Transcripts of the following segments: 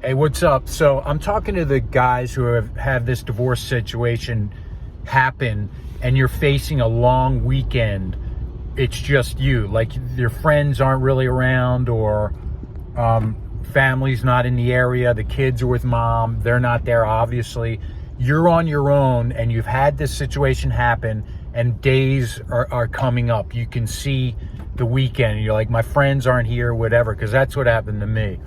Hey, what's up? So I'm talking to the guys who have this divorce situation happen, and you're facing a long weekend. It's just you. Like, your friends aren't really around, or family's not in the area. The kids are with mom. They're not there, obviously. You're on your own, and you've had this situation happen, and days are coming up. You can see the weekend. You're like, my friends aren't here, whatever, because that's what happened to me.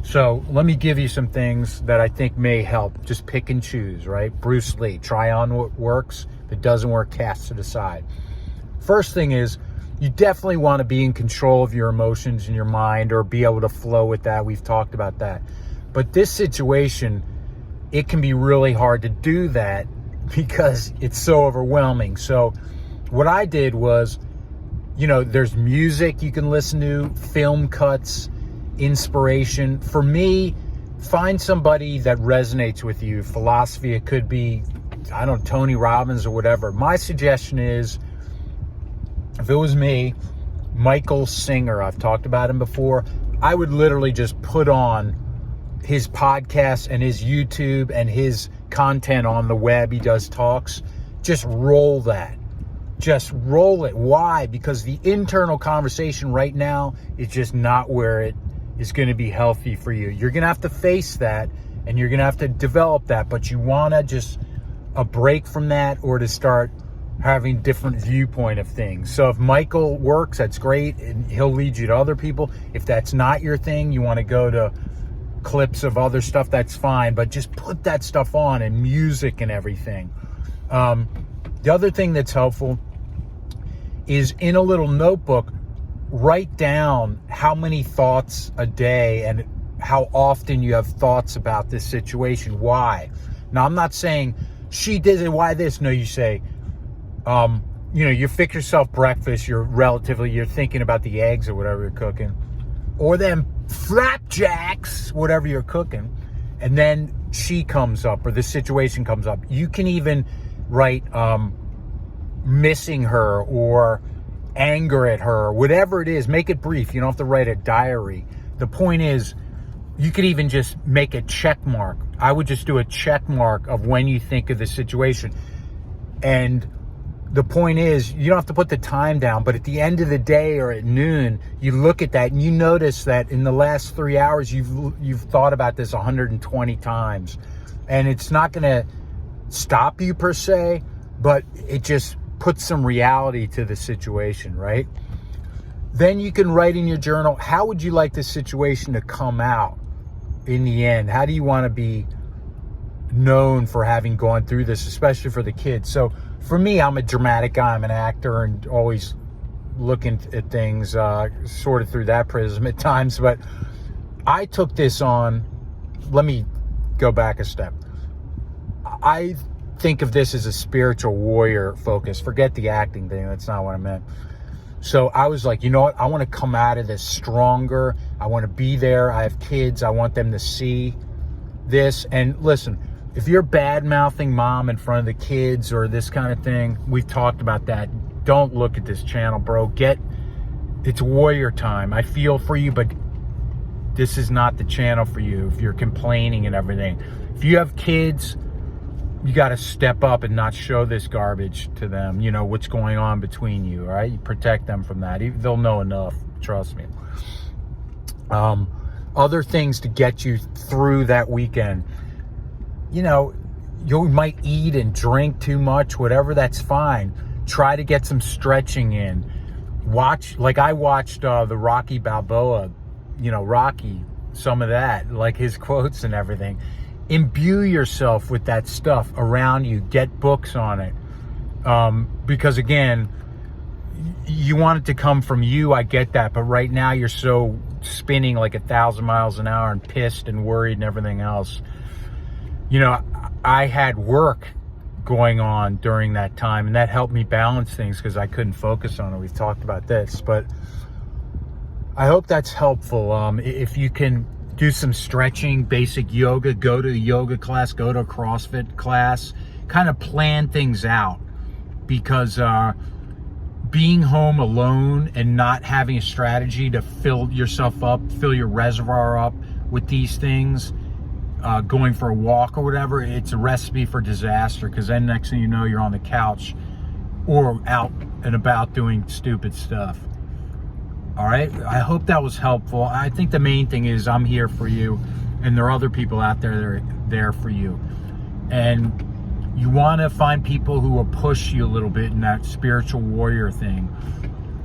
So let me give you some things that I think may help. Just pick and choose, right? Bruce Lee, try on what works. If it doesn't work, cast it aside. First thing is, you definitely want to be in control of your emotions and your mind, or be able to flow with that. We've talked about that. But this situation, it can be really hard to do that because it's so overwhelming. So what I did was, there's music you can listen to, film cuts, inspiration. For me, find somebody that resonates with you. Philosophy, it could be, Tony Robbins or whatever. My suggestion is, if it was me, Michael Singer, I've talked about him before, I would literally just put on his podcast and his YouTube and his content on the web. He does talks. Just roll that. Just roll it. Why? Because the internal conversation right now is just not where it is going to be healthy for you. You're going to have to face that, and you're going to have to develop that, but you want to just a break from that, or to start having different viewpoint of things. So if Michael works, that's great, and he'll lead you to other people. If that's not your thing, you want to go to clips of other stuff, that's fine, but just put that stuff on, and music and everything. The other thing that's helpful is, in a little notebook, write down how many thoughts a day and how often you have thoughts about this situation. Why? Now, I'm not saying she did it, why this? No, you say, you fix yourself breakfast, you're thinking about the eggs or whatever you're cooking, or them flapjacks, whatever you're cooking, and then she comes up, or the situation comes up. You can even write missing her, or anger at her, whatever it is. Make it brief. You don't have to write a diary. The point is, you could even just make a check mark. I would just do a check mark of when you think of the situation. And the point is, you don't have to put the time down, but at the end of the day, or at noon, you look at that and you notice that in the last 3 hours, you've thought about this 120 times. And it's not going to stop you per se, but it just puts some reality to the situation, right? Then you can write in your journal, how would you like this situation to come out in the end? How do you want to be known for having gone through this, especially for the kids? So for me, I'm a dramatic guy. I'm an actor, and always looking at things sort of through that prism at times. But I took this on. Let me go back a step. I think of this as a spiritual warrior focus. Forget the acting thing. That's not what I meant. So I was like, you know what? I want to come out of this stronger. I want to be there. I have kids. I want them to see this. And listen, if you're bad-mouthing mom in front of the kids or this kind of thing, we've talked about that. Don't look at this channel, bro. It's warrior time. I feel for you, but this is not the channel for you if you're complaining and everything. If you have kids, you got to step up and not show this garbage to them. You know what's going on between you, all right? You protect them from that. They'll know enough, trust me. Other things to get you through that weekend. You might eat and drink too much, whatever, that's fine. Try to get some stretching in. I watched the Rocky Balboa, Rocky, some of that, like his quotes and everything. Imbue yourself with that stuff around you. Get books on it. Because again, you want it to come from you. I get that. But right now you're so spinning like 1,000 miles an hour and pissed and worried and everything else. I had work going on during that time, and that helped me balance things because I couldn't focus on it. We've talked about this, but I hope that's helpful. If you can do some stretching, basic yoga, go to a yoga class, go to a CrossFit class, kind of plan things out, because being home alone and not having a strategy to fill yourself up, fill your reservoir up with these things, going for a walk or whatever, it's a recipe for disaster, because then next thing you know, you're on the couch or out and about doing stupid stuff. All right, I hope that was helpful. I think the main thing is I'm here for you, and there are other people out there that are there for you. And you want to find people who will push you a little bit in that spiritual warrior thing.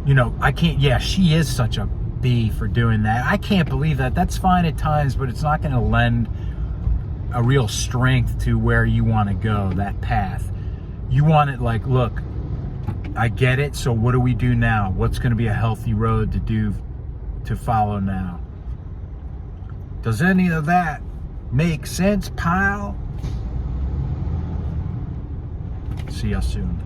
You know, I can't, yeah, she is such a bee for doing that. I can't believe that. That's fine at times, but it's not going to lend a real strength to where you want to go, that path. You want it like, look, I get it, so what do we do now? What's going to be a healthy road to follow now? Does any of that make sense, pal? See you soon.